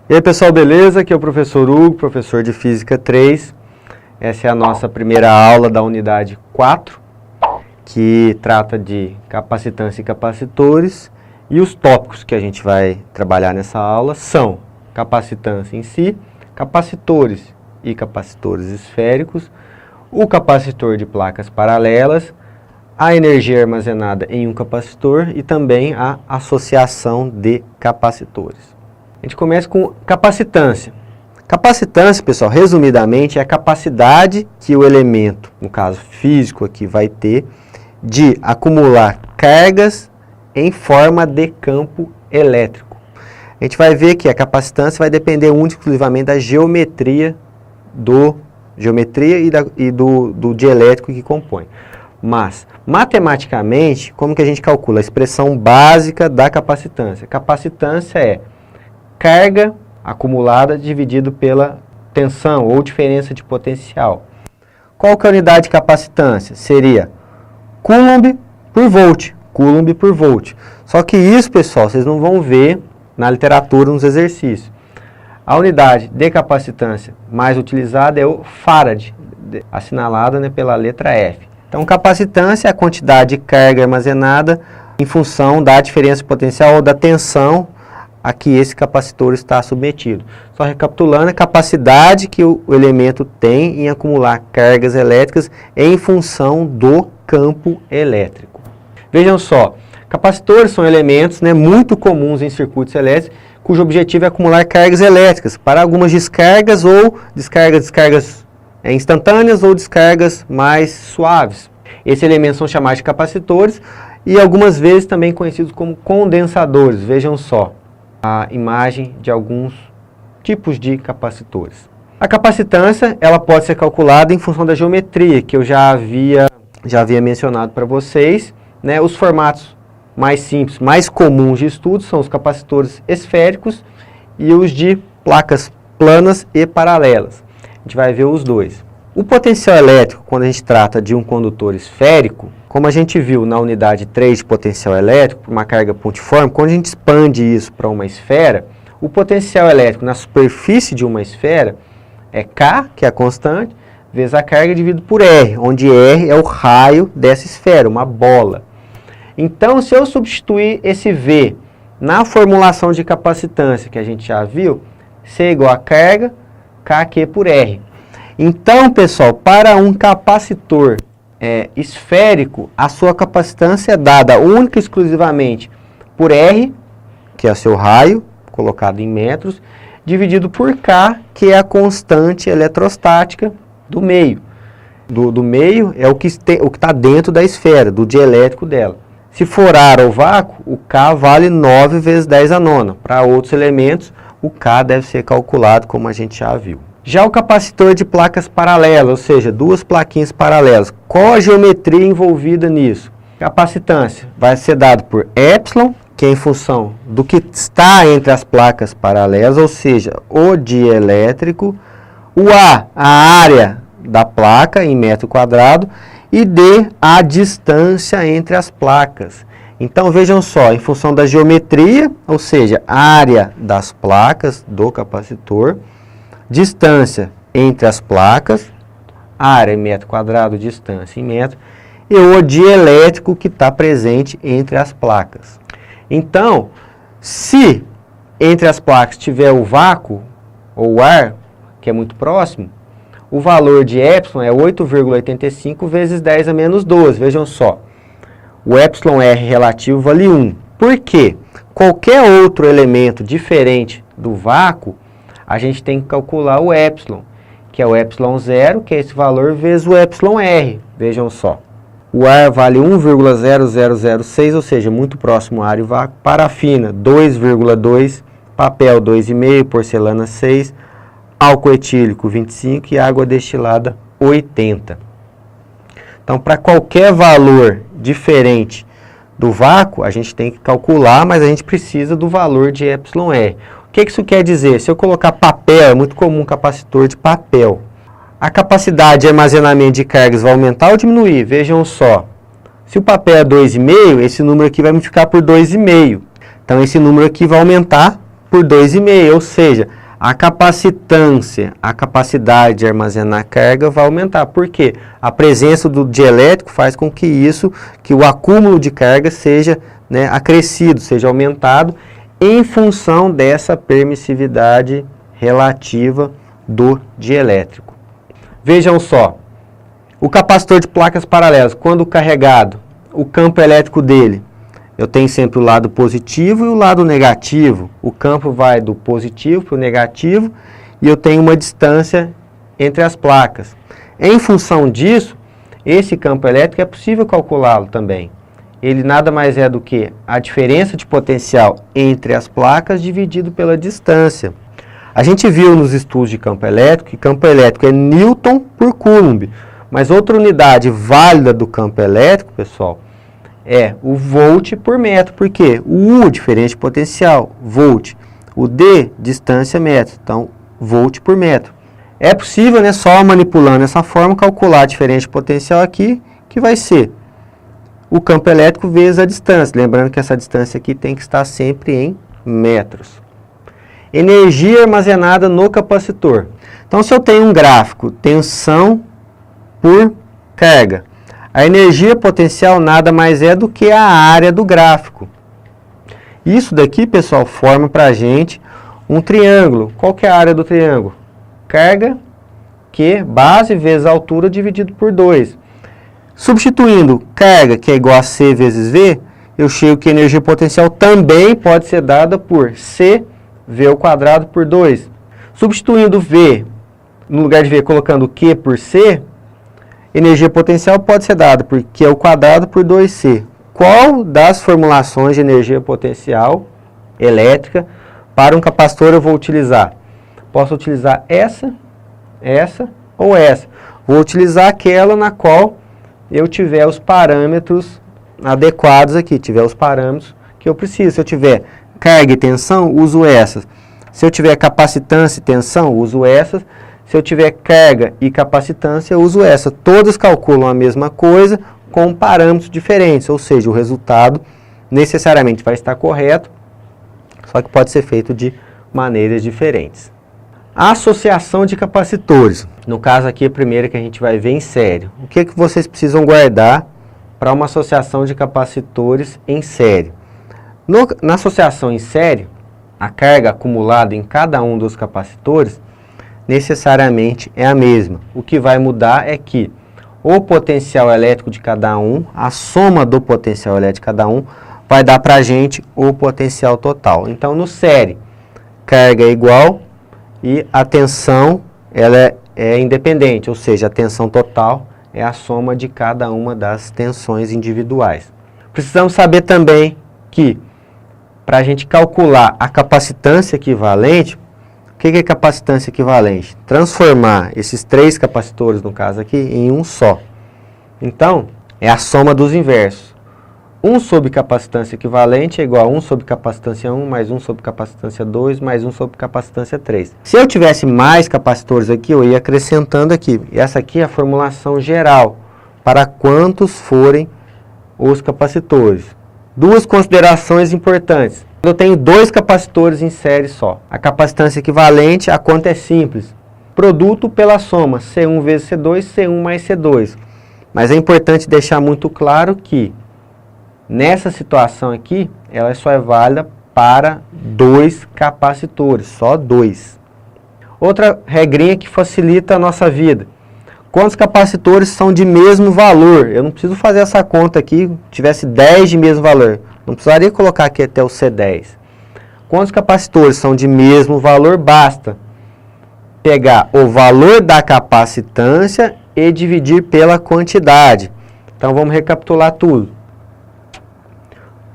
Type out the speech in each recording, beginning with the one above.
E aí pessoal, beleza? Aqui é o professor Hugo, professor de Física 3. Essa é a nossa primeira aula da unidade 4, que trata de capacitância e capacitores. E os tópicos que a gente vai trabalhar nessa aula são capacitância em si, capacitores e capacitores esféricos, o capacitor de placas paralelas, a energia armazenada em um capacitor e também a associação de capacitores. A gente começa com capacitância. Capacitância, pessoal, resumidamente, é a capacidade que o elemento, no caso físico aqui, vai ter de acumular cargas em forma de campo elétrico. A gente vai ver que a capacitância vai depender única e exclusivamente da geometria e do dielétrico que compõe. Mas, matematicamente, como que a gente calcula? A expressão básica da capacitância. Capacitância é carga acumulada dividido pela tensão ou diferença de potencial. Qual que é a unidade de capacitância? Seria Coulomb por volt. Coulomb por volt. Só que isso, pessoal, vocês não vão ver na literatura, nos exercícios. A unidade de capacitância mais utilizada é o Farad, assinalada, né, pela letra F. Então, capacitância é a quantidade de carga armazenada em função da diferença de potencial ou da tensão a que esse capacitor está submetido. Só recapitulando, a capacidade que o elemento tem em acumular cargas elétricas em função do campo elétrico. Vejam só, capacitores são elementos, né, muito comuns em circuitos elétricos, cujo objetivo é acumular cargas elétricas para algumas descargas ou descargas instantâneas ou descargas mais suaves. Esses elementos são chamados de capacitores e algumas vezes também conhecidos como condensadores. Vejam só a imagem de alguns tipos de capacitores. A capacitância, ela pode ser calculada em função da geometria, que eu já havia mencionado para vocês, né? Os formatos mais simples, mais comuns de estudo são os capacitores esféricos e os de placas planas e paralelas. A gente vai ver os dois. O potencial elétrico, quando a gente trata de um condutor esférico, como a gente viu na unidade 3 de potencial elétrico, por uma carga pontiforme, quando a gente expande isso para uma esfera, o potencial elétrico na superfície de uma esfera é K, que é a constante, vezes a carga dividido por R, onde R é o raio dessa esfera, uma bola. Então, se eu substituir esse V na formulação de capacitância, que a gente já viu, C é igual a carga, KQ por R. Então, pessoal, para um capacitor esférico, a sua capacitância é dada única e exclusivamente por R, que é o seu raio, colocado em metros, dividido por K, que é a constante eletrostática do meio. Do meio é o que está dentro da esfera, do dielétrico dela. Se for ar ou vácuo, o K vale 9 vezes 10 a nona. Para outros elementos, o K deve ser calculado como a gente já viu. Já o capacitor de placas paralelas, ou seja, duas plaquinhas paralelas, qual a geometria envolvida nisso? Capacitância vai ser dado por epsilon, que é em função do que está entre as placas paralelas, ou seja, o dielétrico, o A, a área da placa em metro quadrado, e D, a distância entre as placas. Então, vejam só, em função da geometria, ou seja, área das placas do capacitor, distância entre as placas, área em metro quadrado, distância em metro, e o dielétrico que está presente entre as placas. Então, se entre as placas tiver o vácuo, ou o ar, que é muito próximo, o valor de epsilon é 8,85 vezes 10 a menos 12. Vejam só, o epsilon R relativo vale 1. Por quê? Qualquer outro elemento diferente do vácuo, a gente tem que calcular o epsilon, que é o epsilon 0, que é esse valor, vezes o epsilon R. Vejam só. O ar vale 1,0006, ou seja, muito próximo ao ar e vácuo. Parafina, 2,2. Papel, 2,5. Porcelana, 6. Álcool etílico, 25. E água destilada, 80. Então, para qualquer valor diferente do vácuo, a gente tem que calcular, mas a gente precisa do valor de epsilon R. O que isso quer dizer? Se eu colocar papel, é muito comum capacitor de papel. A capacidade de armazenamento de cargas vai aumentar ou diminuir? Vejam só. Se o papel é 2,5, esse número aqui vai multiplicar por 2,5. Então, esse número aqui vai aumentar por 2,5, ou seja, a capacitância, a capacidade de armazenar carga vai aumentar. Por quê? A presença do dielétrico faz com que o acúmulo de carga seja, né, acrescido, seja aumentado em função dessa permissividade relativa do dielétrico. Vejam só, o capacitor de placas paralelas, quando carregado, o campo elétrico dele, eu tenho sempre o lado positivo e o lado negativo. O campo vai do positivo para o negativo e eu tenho uma distância entre as placas. Em função disso, esse campo elétrico é possível calculá-lo também. Ele nada mais é do que a diferença de potencial entre as placas dividido pela distância. A gente viu nos estudos de campo elétrico que campo elétrico é Newton por Coulomb. Mas outra unidade válida do campo elétrico, pessoal, é o volt por metro. Por quê? O U, diferença de potencial, volt. O D, distância, metro. Então, volt por metro. É possível, né, só manipulando essa forma, calcular a diferença de potencial aqui, que vai ser o campo elétrico vezes a distância. Lembrando que essa distância aqui tem que estar sempre em metros. Energia armazenada no capacitor. Então, se eu tenho um gráfico, tensão por carga. A energia potencial nada mais é do que a área do gráfico. Isso daqui, pessoal, forma para a gente um triângulo. Qual que é a área do triângulo? Carga, Q, base vezes altura dividido por 2. Substituindo carga, que é igual a C vezes V, eu chego que a energia potencial também pode ser dada por C, V ao quadrado por 2. Substituindo V, no lugar de V, colocando Q por C, energia potencial pode ser dada por Q ao quadrado por 2C. Qual das formulações de energia potencial elétrica para um capacitor eu vou utilizar? Posso utilizar essa ou essa. Vou utilizar aquela na qual eu tiver os parâmetros adequados aqui, tiver os parâmetros que eu preciso. Se eu tiver carga e tensão, uso essas. Se eu tiver capacitância e tensão, uso essas. Se eu tiver carga e capacitância, eu uso essa. Todas calculam a mesma coisa com parâmetros diferentes, ou seja, o resultado necessariamente vai estar correto, só que pode ser feito de maneiras diferentes. A associação de capacitores. No caso aqui, a primeira que a gente vai ver em série. O que vocês precisam guardar para uma associação de capacitores em série? Na associação em série, a carga acumulada em cada um dos capacitores necessariamente é a mesma. O que vai mudar é que o potencial elétrico de cada um, a soma do potencial elétrico de cada um, vai dar para a gente o potencial total. Então, no série, carga é igual e a tensão ela é independente, ou seja, a tensão total é a soma de cada uma das tensões individuais. Precisamos saber também que, para a gente calcular a capacitância equivalente, o que é capacitância equivalente? Transformar esses 3 capacitores, no caso aqui, em um só. Então, é a soma dos inversos. 1 sobre capacitância equivalente é igual a 1 sobre capacitância 1, mais 1 sobre capacitância 2, mais 1 sobre capacitância 3. Se eu tivesse mais capacitores aqui, eu ia acrescentando aqui. E essa aqui é a formulação geral, para quantos forem os capacitores. 2 considerações importantes. Eu tenho 2 capacitores em série só. A capacitância equivalente, a conta é simples. Produto pela soma, C1 vezes C2, C1 mais C2. Mas é importante deixar muito claro que, nessa situação aqui, ela só é válida para 2 capacitores, só 2. Outra regrinha que facilita a nossa vida. Quantos capacitores são de mesmo valor? Eu não preciso fazer essa conta aqui, tivesse 10 de mesmo valor. Não precisaria colocar aqui até o C10. Quantos capacitores são de mesmo valor? Basta pegar o valor da capacitância e dividir pela quantidade. Então, vamos recapitular tudo.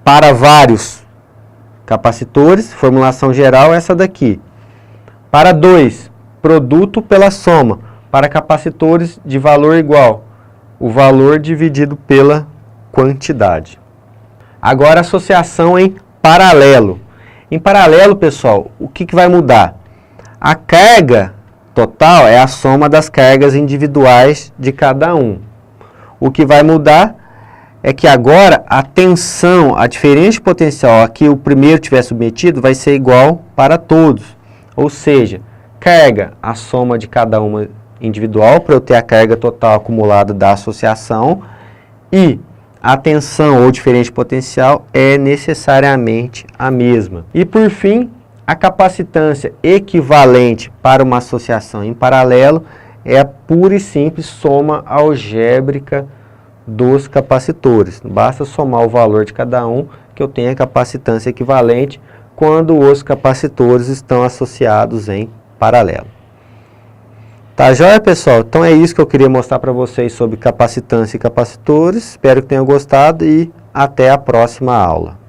Para vários capacitores, formulação geral é essa daqui. Para 2, produto pela soma. Para capacitores de valor igual, o valor dividido pela quantidade. Agora, associação em paralelo. Em paralelo, pessoal, o que vai mudar? A carga total é a soma das cargas individuais de cada um. O que vai mudar é que agora a tensão, a diferença de potencial a que o primeiro tiver submetido vai ser igual para todos. Ou seja, carga, a soma de cada uma individual para eu ter a carga total acumulada da associação, e a tensão ou diferença de potencial é necessariamente a mesma. E por fim, a capacitância equivalente para uma associação em paralelo é a pura e simples soma algébrica dos capacitores. Basta somar o valor de cada um que eu tenha capacitância equivalente quando os capacitores estão associados em paralelo. Tá joia, pessoal? Então é isso que eu queria mostrar para vocês sobre capacitância e capacitores. Espero que tenham gostado e até a próxima aula.